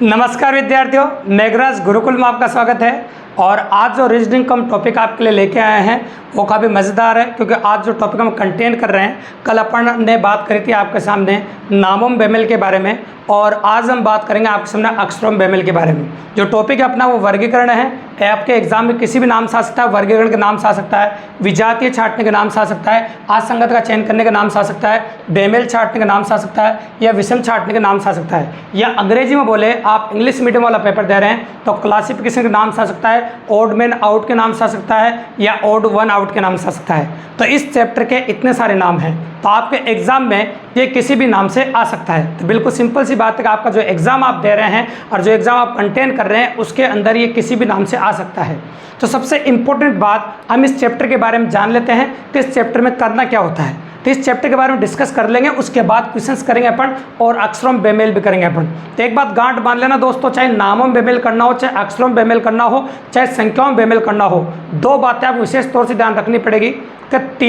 नमस्कार विद्यार्थियों, मेघराज गुरुकुल में आपका स्वागत है। और आज जो रीजनिंग कम टॉपिक आपके लिए लेके आए हैं वो काफ़ी मज़ेदार है, क्योंकि आज जो टॉपिक हम कंटेन कर रहे हैं, कल अपन ने बात करी थी आपके सामने नामों बेमेल के बारे में, और आज हम बात करेंगे आपके सामने अक्षरों बेमेल के बारे में। जो टॉपिक है अपना वो वर्गीकरण है। आपके एग्जाम में किसी भी नाम से आ सकता है, वर्गीकरण के नाम से आ सकता है, विजातीय छांटने के नाम से आ सकता है, असंगत का चयन करने के नाम से आ सकता है, बेमेल छांटने के नाम से आ सकता है, या विषम छांटने के नाम से आ सकता है, या अंग्रेजी में बोले आप इंग्लिश मीडियम वाला पेपर दे रहे हैं तो क्लासिफिकेशन के नाम से आ सकता है, ओड मैन आउट के नाम से आ सकता है, या ओड वन आउट के नाम से आ सकता है। तो इस चैप्टर के इतने सारे नाम हैं, तो आपके एग्जाम में ये किसी भी नाम से आ सकता है। तो बिल्कुल सिंपल सी बात है कि आपका जो एग्ज़ाम आप दे रहे हैं और जो एग्ज़ाम आप कंटेन कर रहे हैं उसके अंदर ये किसी भी नाम से आ सकता है। तो सबसे इम्पोर्टेंट बात हम इस चैप्टर के बारे में जान लेते हैं कि इस चैप्टर में करना क्या होता है। तो इस चैप्टर के बारे में डिस्कस कर लेंगे, उसके बाद क्वेश्चंस करेंगे अपन और अक्षरों में बेमेल भी करेंगे अपन। तो एक बात गांठ बांध लेना दोस्तों, चाहे नामों में बेमेल करना हो, चाहे अक्षरों में बेमेल करना हो, चाहे संख्याओं में बेमेल करना हो, दो बातें आपको विशेष तौर से ध्यान रखनी पड़ेगी कि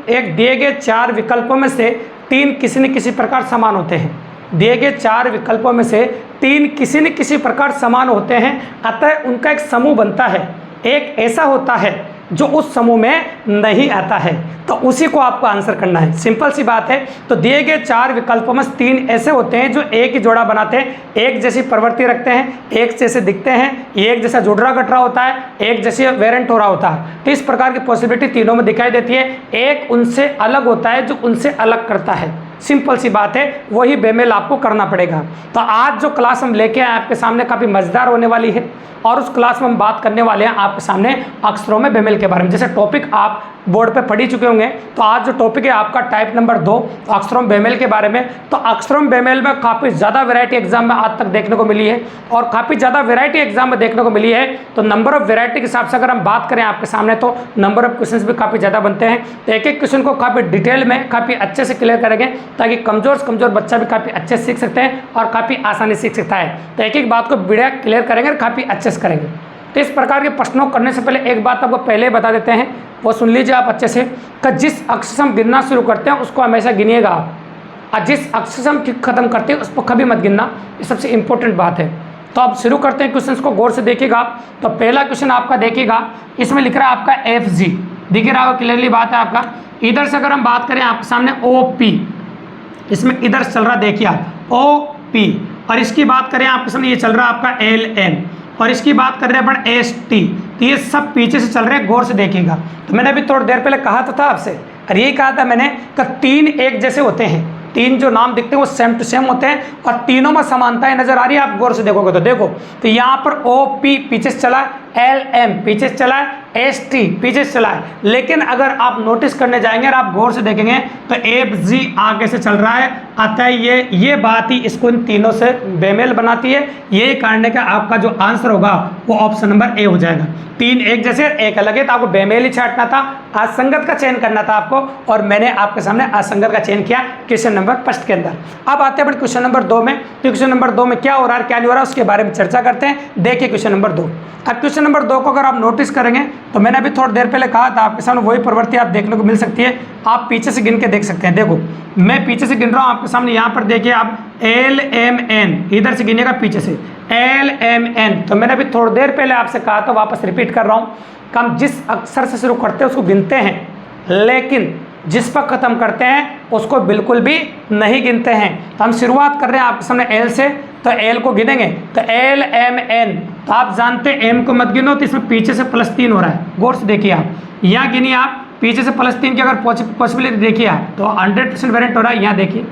एक दिए गए चार विकल्पों में से तीन किसी न किसी प्रकार समान होते हैं। दिए गए चार विकल्पों में से तीन किसी न किसी प्रकार समान होते हैं, अतः उनका एक समूह बनता है। एक ऐसा होता है जो उस समूह में नहीं आता है, तो उसी को आपको आंसर करना है। सिंपल सी बात है। तो दिए गए चार विकल्पों में तीन ऐसे होते हैं जो एक ही जोड़ा बनाते हैं, एक जैसी प्रवृत्ति रखते हैं, एक जैसे दिखते हैं, एक जैसा जुड़रा गटरा होता है, एक जैसे वेरिएंट हो रहा होता है। तो इस प्रकार की पॉसिबिलिटी तीनों में दिखाई देती है। एक उनसे अलग होता है जो उनसे अलग करता है। सिंपल सी बात है, वही बेमेल आपको करना पड़ेगा। तो आज जो क्लास हम लेके आए आपके सामने काफ़ी मज़ेदार होने वाली है, और उस क्लास में हम बात करने वाले हैं आपके सामने अक्षरों में बेमेल के बारे में। जैसे टॉपिक आप बोर्ड पे पढ़ ही चुके होंगे, तो आज जो टॉपिक है आपका टाइप नंबर 2 अक्षरों में बेमेल के बारे में। तो अक्षरों में बेमेल में काफ़ी ज़्यादा वैरायटी एग्जाम में आज तक देखने को मिली है, और काफ़ी ज़्यादा वैरायटी एग्जाम में देखने को मिली है। तो नंबर ऑफ वैरायटी के हिसाब से अगर हम बात करें आपके सामने, तो नंबर ऑफ क्वेश्चन भी काफ़ी ज़्यादा बनते हैं। तो एक एक क्वेश्चन को काफ़ी डिटेल में काफ़ी अच्छे से क्लियर करेंगे, ताकि कमज़ोर से कमज़ोर बच्चा भी काफ़ी अच्छे से सीख सकते हैं और काफ़ी आसानी सीख सकता है। तो एक एक बात को बढ़िया क्लियर करेंगे और काफ़ी अच्छे से करेंगे। तो इस प्रकार के प्रश्नों करने से पहले एक बात आपको पहले बता देते हैं, वो सुन लीजिए आप अच्छे से, कि जिस अक्षर से हम गिनना शुरू करते हैं उसको हमेशा गिनिएगा आप, और जिस अक्षर से हम खत्म करते हैं उसको कभी मत गिनना। ये सबसे इंपॉर्टेंट बात है। तो अब शुरू करते हैं, क्वेश्चन को गौर से देखिएगा आप। तो पहला क्वेश्चन आपका देखिएगा, इसमें लिख रहा है आपका FG, दिख रहा होगा क्लियरली बात है आपका। इधर से अगर हम बात करें आपके सामने OP, इसमें इधर चल रहा देखिए आप OP, और इसकी बात करें आपके सामने ये चल रहा है आपका LM, और इसकी बात कर रहे हैं अपन ST। तो ये सब पीछे से चल रहे हैं, गौर से देखिएगा। तो मैंने अभी थोड़ी देर पहले कहा तो था आपसे, और यही कहा था मैंने कि तीन एक जैसे होते हैं, तीन जो नाम दिखते हैं वो सेम टू सेम होते हैं, और तीनों में समानताएं नजर आ रही है। आप गौर से देखोगे तो देखो, तो यहाँ पर OP पीछे से चला है, LM पीछे से चला है, ST पीछे से चला है। लेकिन अगर आप नोटिस करने जाएंगे और आप गौर से देखेंगे तो FG आगे से चल रहा है, अतः ये बात ही इसको इन तीनों से बेमेल बनाती है। ये कारण है कि आपका जो आंसर होगा वो ऑप्शन नंबर A हो जाएगा। तीन एक जैसे एक अलग है, तो आपको बेमेल ही छांटना था, असंगत का चयन करना था आपको, और मैंने आपके सामने असंगत का चयन किया क्वेश्चन नंबर फर्स्ट के अंदर। अब आते हैं क्वेश्चन नंबर 2 में। तो क्वेश्चन नंबर 2 में क्या हो रहा है क्या नहीं हो रहा है उसके बारे में चर्चा करते हैं। देखिए क्वेश्चन नंबर 2। अब क्वेश्चन नंबर 2 को अगर आप नोटिस करेंगे तो मैंने अभी थोड़ी देर पहले कहा था आपके सामने वही प्रवृत्ति आप देखने को मिल सकती है। आप पीछे से गिन के देख सकते हैं। देखो मैं पीछे से गिन रहा हूँ आपके सामने, यहाँ पर देखिए आप LMN, इधर से गिनिएगा पीछे से LMN। तो मैंने अभी थोड़ी देर पहले आपसे कहा था, वापस रिपीट कर रहा हूँ, हम जिस अक्षर से शुरू करते हैं उसको गिनते हैं, लेकिन जिस पर ख़त्म करते हैं उसको बिल्कुल भी नहीं गिनते हैं। तो हम शुरुआत कर रहे हैं आपके सामने L से, तो L को गिनेंगे तो LMN। तो आप जानते हैं M को मत गिनो, तो इसमें पीछे से +3 हो रहा है। गौर से देखिए आप, यहाँ गिनिए आप, पीछे से +3 की अगर पॉसिबिलिटी देखिए आप, तो 100% वेरिएंट हो रहा है। यहाँ देखिए,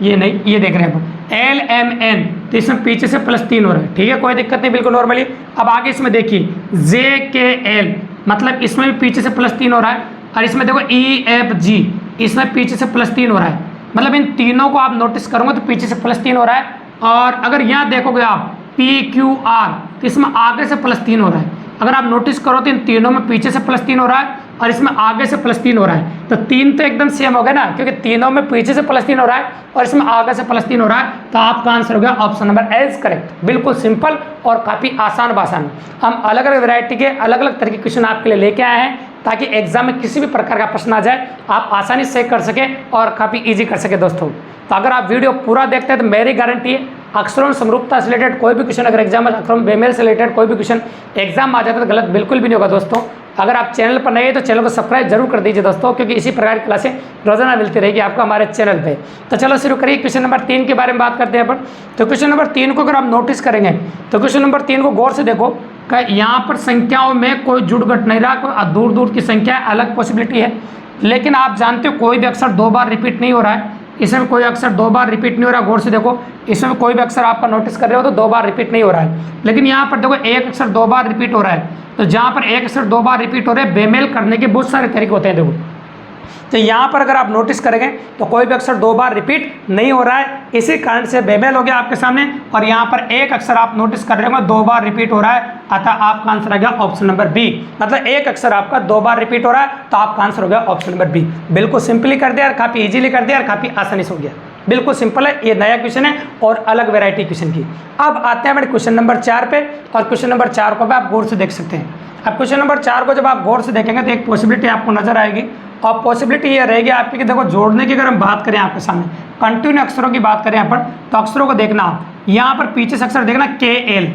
ये नहीं, ये देख रहे हैं आप LMN, तो इसमें पीछे से +3 हो रहा है। ठीक है, कोई दिक्कत नहीं, बिल्कुल नॉर्मली। अब आगे इसमें देखिए JKL, मतलब इसमें भी पीछे से +3 हो रहा है, और इसमें देखो EFG, इसमें पीछे से +3 हो रहा है। मतलब इन तीनों को आप नोटिस करोगे तो पीछे से +3 हो रहा है। और अगर यहाँ देखोगे आप PQR, तो इसमें आगे से +3 हो रहा है। अगर आप नोटिस करो तो इन तीनों में पीछे से +3 हो रहा है और इसमें आगे से +3 हो रहा है। तो तीन तो एकदम सेम हो गया ना, क्योंकि तीनों में पीछे से +3 हो रहा है और इसमें आगे से +3 हो रहा है। तो आपका आंसर हो गया option number A is correct. बिल्कुल सिंपल और काफ़ी आसान भाषण। हम अलग अलग वैरायटी के अलग अलग तरह के क्वेश्चन आपके लिए लेके आए हैं, ताकि एग्जाम में किसी भी प्रकार का प्रश्न आ जाए आप आसानी से कर सके और काफ़ी ईजी कर सके दोस्तों। तो अगर आप वीडियो पूरा देखते हैं तो मेरी गारंटी है अक्षरों में समरूपता से रिलेटेड कोई भी क्वेश्चन अगर एग्जाम में अक्षरों में बेमेल से रिलेटेड कोई भी क्वेश्चन एग्जाम में आ जाता है तो गलत बिल्कुल भी नहीं होगा दोस्तों। अगर आप चैनल पर नए हैं तो चैनल को सब्सक्राइब जरूर कर दीजिए दोस्तों, क्योंकि इसी प्रकार की क्लासें रोजाना मिलती रहेगी आपको हमारे चैनल पे। तो चलो शुरू करिए, क्वेश्चन नंबर 3 के बारे में बात करते हैं अपन। तो क्वेश्चन नंबर 3 को अगर आप नोटिस करेंगे तो क्वेश्चन नंबर 3 को गौर से देखो कि यहाँ पर संख्याओं में कोई जुड़गट नहीं रहा, कोई दूर दूर की संख्या अलग पॉसिबिलिटी है। लेकिन आप जानते हो कोई भी अक्षर 2 बार रिपीट नहीं हो रहा है, इसमें कोई अक्षर 2 बार रिपीट नहीं हो रहा। गौर से देखो, इसमें कोई भी अक्षर आपका नोटिस कर रहे हो तो 2 बार रिपीट नहीं हो रहा है। लेकिन यहाँ पर देखो एक अक्षर 2 बार रिपीट हो रहा है। तो जहाँ पर एक अक्षर 2 बार रिपीट हो रहे हैं, बेमेल करने के बहुत सारे तरीके होते हैं। देखो तो यहाँ पर अगर आप नोटिस करेंगे तो कोई भी अक्षर 2 बार रिपीट नहीं हो रहा है, इसी कारण से बेमेल हो गया आपके सामने। और यहाँ पर एक अक्षर आप नोटिस कर रहे होंगे 2 बार रिपीट हो रहा है, अतः आपका आंसर आ गया ऑप्शन नंबर बी। मतलब एक अक्षर आपका 2 बार रिपीट हो रहा है तो आपका आंसर हो गया ऑप्शन नंबर बी। बिल्कुल सिंपली कर दिया और काफ़ी ईजिली कर दिया और काफ़ी आसानी से हो गया। बिल्कुल सिंपल है, ये नया क्वेश्चन है और अलग वेराइटी क्वेश्चन की। अब आते हैं हमारे क्वेश्चन नंबर 4 पे, और क्वेश्चन नंबर 4 को भी आप गौर से देख सकते हैं। अब क्वेश्चन नंबर 4 को जब आप गौर से देखेंगे तो एक पॉसिबिलिटी आपको नजर आएगी, और पॉसिबिलिटी ये रहेगी आपकी कि देखो जोड़ने की अगर हम बात करें आपके सामने कंटिन्यू अक्षरों की बात करें अपन, तो अक्षरों को देखना आप यहाँ पर पीछे से अक्षर देखना KL,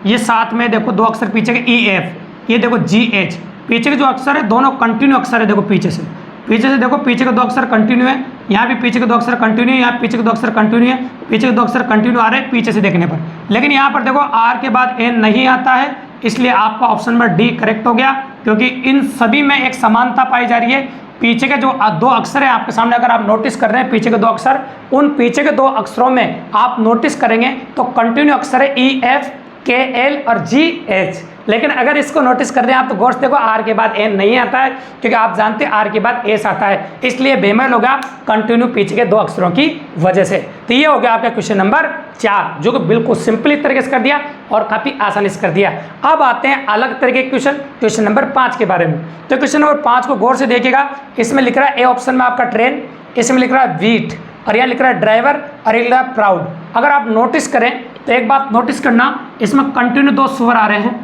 ये साथ में देखो 2 अक्षर पीछे के EF, ये देखो GH, पीछे के जो अक्षर है दोनों कंटिन्यू अक्षर है। देखो पीछे से देखो पीछे के 2 अक्षर कंटिन्यू है, यहाँ भी पीछे के 2 अक्षर कंटिन्यू है, यहाँ पीछे के 2 अक्षर कंटिन्यू है, पीछे के 2 अक्षर कंटिन्यू आ रहे हैं पीछे से देखने पर। लेकिन यहाँ पर देखो R के बाद N नहीं आता है, इसलिए आपका ऑप्शन नंबर डी करेक्ट हो गया, क्योंकि इन सभी में एक समानता पाई जा रही है। पीछे के जो 2 अक्षर है आपके सामने अगर आप नोटिस कर रहे हैं पीछे के 2 अक्षर, उन पीछे के 2 अक्षरों में आप नोटिस करेंगे तो कंटिन्यू अक्षर है EF, KL और GH। लेकिन अगर इसको नोटिस कर रहे हैं आप तो गौर से देखो R के बाद N नहीं आता है, क्योंकि आप जानते हैं R के बाद S आता है, इसलिए बेमेल होगा कंटिन्यू पीछे के 2 अक्षरों की वजह से। तो ये हो गया आपका क्वेश्चन नंबर 4, जो कि बिल्कुल सिंपली तरीके से कर दिया और काफ़ी आसानी से कर दिया। अब आते हैं अलग तरीके के क्वेश्चन, क्वेश्चन नंबर 5 के बारे में। तो क्वेश्चन नंबर 5 को गौर से देखिएगा, इसमें लिख रहा है ए ऑप्शन में आपका ट्रेन, इसमें लिख रहा है वीट, और यहाँ लिख रहा है ड्राइवर, और ये लिख रहा है प्राउड। अगर आप नोटिस करें तो एक बात नोटिस करना, इसमें कंटिन्यू 2 स्वर आ रहे हैं,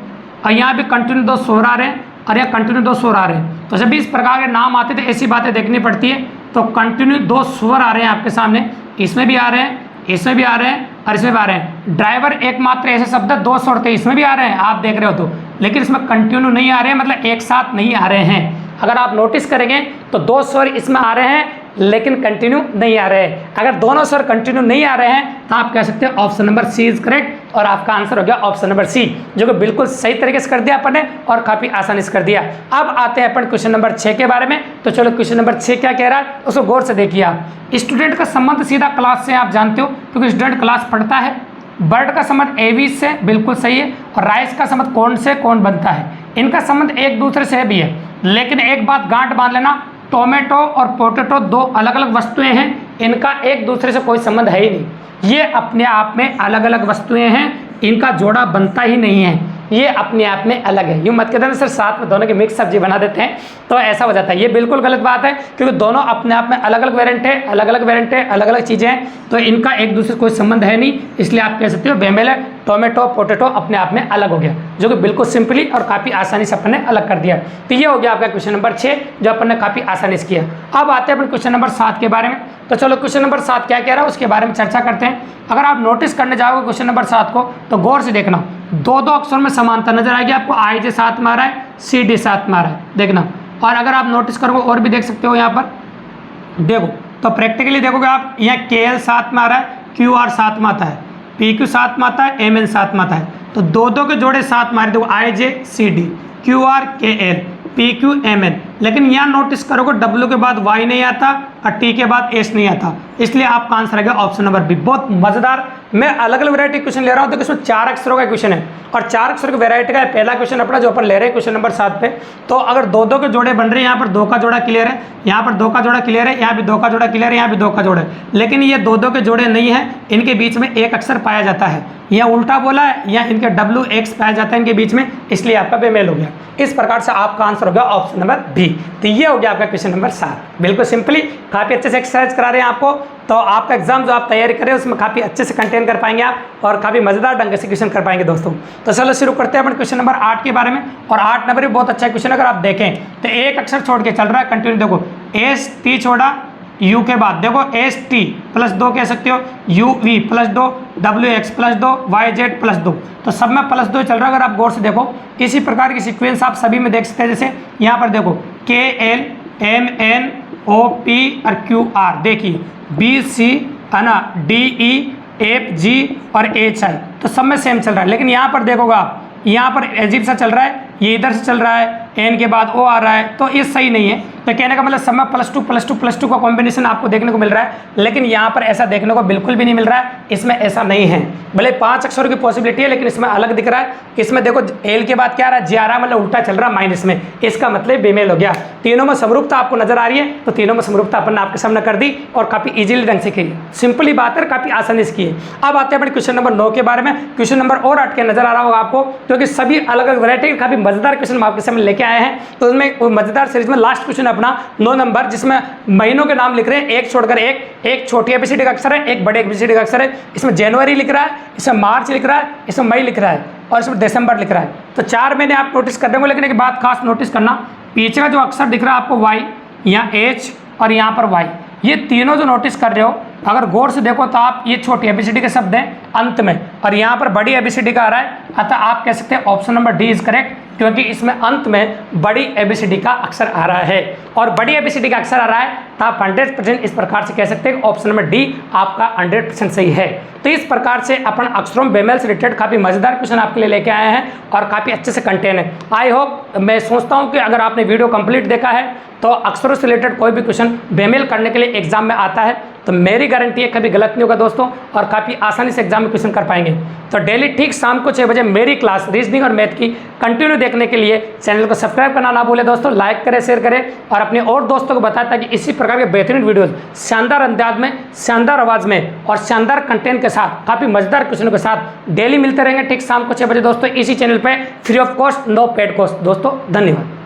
और यहाँ भी कंटिन्यू 2 स्वर आ रहे हैं, और यहाँ कंटिन्यू 2 स्वर आ रहे हैं। तो जब भी इस प्रकार के नाम आते तो ऐसी बातें देखनी पड़ती है। तो कंटिन्यू 2 स्वर आ रहे हैं आपके सामने, इसमें भी आ रहे हैं, इसमें भी आ रहे हैं, और इसमें भी आ रहे हैं। ड्राइवर एकमात्र ऐसे शब्द 2 स्वर थे, इसमें भी आ रहे हैं आप देख रहे हो तो, लेकिन इसमें कंटिन्यू नहीं आ रहे हैं, मतलब एक साथ नहीं आ रहे हैं। अगर आप नोटिस करेंगे तो 2 स्वर इसमें आ रहे हैं लेकिन कंटिन्यू नहीं आ रहे हैं। अगर दोनों स्वर कंटिन्यू नहीं आ रहे हैं तो आप कह सकते हैं option number C is correct, और आपका आंसर हो गया ऑप्शन नंबर सी, जो कि बिल्कुल सही तरीके से कर दिया अपन ने और काफ़ी आसानी से कर दिया। अब आते हैं अपन क्वेश्चन नंबर 6 के बारे में। तो चलो क्वेश्चन नंबर 6 क्या कह रहा है उसको गौर से देखिए आप। स्टूडेंट का संबंध सीधा क्लास से आप जानते हो, क्योंकि स्टूडेंट क्लास पढ़ता है। बर्ड का संबंध एवी से बिल्कुल सही है, और राइस का संबंध कौन से कौन बनता है, इनका संबंध एक दूसरे से भी है। लेकिन एक बात गांठ बांध लेना, टोमेटो और पोटैटो 2 अलग अलग वस्तुएं हैं, इनका एक दूसरे से कोई संबंध है ही नहीं। ये अपने आप में अलग अलग वस्तुएं हैं, इनका जोड़ा बनता ही नहीं है, ये अपने आप में अलग है। यूँ मत कहते सर साथ में दोनों की मिक्स सब्जी बना देते हैं तो ऐसा हो जाता है, ये बिल्कुल गलत बात है, क्योंकि दोनों अपने आप में अलग अलग वेरिएंट है, अलग अलग वेरिएंट है, अलग अलग चीज़ें हैं, तो इनका एक दूसरे से कोई संबंध है नहीं। इसलिए आप कह सकते हो बेमेल है, टोमेटो पोटैटो अपने आप में अलग हो गया, जो कि बिल्कुल सिंपली और काफ़ी आसानी से अपन ने अलग कर दिया। तो ये हो गया आपका क्वेश्चन नंबर 6, जो अपन ने काफ़ी आसानी से किया। अब आते हैं अपन क्वेश्चन नंबर 7 के बारे में। तो चलो क्वेश्चन नंबर 7 क्या कह रहा है उसके बारे में चर्चा करते हैं। अगर आप नोटिस करने जाओगे क्वेश्चन नंबर 7 को तो गौर से देखना, 2 अक्षरों में समानता नजर आएगी आपको। IJ साथ में आ रहा है, CD साथ में आ रहा है, देखना। और अगर आप नोटिस करोगे और भी देख सकते हो यहाँ पर देखो, तो प्रैक्टिकली देखोगे आप, यहाँ KL साथ में आ रहा है, QR साथ में आता है, PQ साथ में आता है, MN साथ में आता है। तो 2 के जोड़े साथ में आ रहे, देखो IJ CD, QR KL, PQ MN। लेकिन यहाँ नोटिस करोगे W के बाद Y नहीं आता और T के बाद S नहीं आता, इसलिए आपका आंसर आएगा ऑप्शन नंबर बी। बहुत मजेदार, मैं अलग अलग वैरायटी क्वेश्चन ले रहा हूँ, तो इसमें 4 अक्षरों का क्वेश्चन है और 4 अक्षर की वैरायटी का पहला क्वेश्चन अपना जो अपन ले रहे हैं क्वेश्चन नंबर 7 पे। तो अगर 2 के जोड़े बन रहे हैं, यहाँ पर 2 का जोड़ा क्लियर है, यहाँ पर 2 का जोड़ा क्लियर है, यहाँ भी 2 का जोड़ा क्लियर है, यहाँ भी 2 का जोड़ा है, लेकिन ये 2 के जोड़े नहीं है, इनके बीच में एक अक्षर पाया जाता है, यहाँ उल्टा बोला है, या इनके WX पाया जाता है इनके बीच में, इसलिए आपका बेमेल हो गया। इस प्रकार से आपका आंसर हो गया ऑप्शन नंबर बी। तो ये हो गया आपका क्वेश्चन नंबर 7। बिल्कुल सिंपली काफ़ी अच्छे से एक्सरसाइज करा रहे हैं आपको, तो आपका एग्जाम जो आप तैयारी करें उसमें काफ़ी अच्छे से कंटेन कर पाएंगे आप और काफ़ी मजेदार ढंग से क्वेश्चन कर पाएंगे दोस्तों। तो चलो शुरू करते हैं अपन क्वेश्चन नंबर 8 के बारे में। और 8 नंबर भी बहुत अच्छा क्वेश्चन, अगर आप देखें तो एक अक्षर छोड़ के चल रहा है कंटिन्यू, देखो ST छोड़ा, यू के बाद देखो एस टी प्लस 2 कह सकते हो, U V plus 2, W X plus 2, Y Z plus 2। तो सब में प्लस 2 चल रहा है। अगर आप गौर से देखो इसी प्रकार की सीक्वेंस आप सभी में देख सकते हैं। जैसे यहाँ पर देखो K L M N O P और क्यू आर, देखिए बी सी है ना, डी ई एफ जी और एच आई, तो सब में सेम चल रहा है। लेकिन यहाँ पर देखोगे आप, यहाँ पर अजीब सा चल रहा है, ये इधर से चल रहा है, एन के बाद ओ आ रहा है, तो ये सही नहीं है। तो कहने का मतलब सब में प्लस टू का कॉम्बिनेशन आपको देखने को मिल रहा है, लेकिन यहाँ पर ऐसा देखने को बिल्कुल भी नहीं मिल रहा है। इसमें ऐसा नहीं है, भले 5 अक्षरों की पॉसिबिलिटी है, लेकिन इसमें अलग दिख रहा है। इसमें देखो एल के बाद क्या आ रहा है, जी आ रहा है, मतलब उल्टा चल रहा है माइनस में, इसका मतलब बेमेल हो गया। तीनों में समरूपता आपको नजर आ रही है, तो तीनों में समरूपता अपन ने आपके सामने कर दी और काफी इजीली ढंग से की, सिंपली बात है, काफी आसानी से की है। अब आते हैं अपने क्वेश्चन नंबर 9 के बारे में। क्वेश्चन नंबर और 8 के नजर आ रहा होगा आपको, क्योंकि सभी अलग अलग वैरायटी काफी मजेदार क्वेश्चन आपके सामने लेके आए हैं। तो उसमें मजेदार सीरीज में लास्ट क्वेश्चन अपना 9 नंबर, जिसमें महीनों के नाम लिख रहे हैं एक छोड़कर एक छोटी एबीसीडी का अक्षर है, एक बड़े एबीसीडी का अक्षर है। इसमें जनवरी लिख रहा है, इसमें मार्च लिख रहा है, इसमें मई लिख रहा है और इसमें दिसंबर लिख रहा है। तो 4 महीने आप नोटिस कर देंगे, लेकिन एक बात खास नोटिस करना, पीछे का जो अक्षर दिख रहा है आपको वाई, यहाँ एच और यहाँ पर वाई, ये तीनों जो नोटिस कर रहे हो, अगर गौर से देखो तो आप, ये छोटी एबीसीडी के शब्द हैं अंत में और यहाँ पर बड़ी एबीसीडी का आ रहा है। अतः आप कह सकते हैं option number D is correct, क्योंकि इसमें अंत में बड़ी एबीसीडी का अक्षर आ रहा है और बड़ी एबीसीडी का अक्षर आ रहा है, तो आप 100% इस प्रकार से कह सकते हैं ऑप्शन नंबर डी आपका 100% सही है। तो इस प्रकार से अपन अक्षरों में बेमेल से रिलेटेड काफी मजेदार क्वेश्चन आपके लिए लेके आए हैं और काफी अच्छे से कंटेन है। आई होप, मैं सोचता हूँ कि अगर आपने वीडियो कंप्लीट देखा है तो अक्षरों से रिलेटेड कोई भी क्वेश्चन बेमेल करने के लिए एग्जाम में आता है तो मेरी गारंटी है कभी गलत नहीं होगा दोस्तों, और काफ़ी आसानी से एग्जाम में क्वेश्चन कर पाएंगे। तो डेली ठीक शाम को 6 बजे मेरी क्लास रीजनिंग और मैथ की कंटिन्यू देखने के लिए चैनल को सब्सक्राइब करना ना भूलें दोस्तों, लाइक करें, शेयर करें और अपने और दोस्तों को बताएं, ताकि इसी प्रकार के बेहतरीन वीडियोज़ शानदार अंदाज में, शानदार आवाज़ में और शानदार कंटेंट के साथ, काफ़ी मजेदार क्वेश्चनों के साथ डेली मिलते रहेंगे ठीक शाम को 6 बजे दोस्तों, इसी चैनल पर free of cost, no paid cost दोस्तों। धन्यवाद।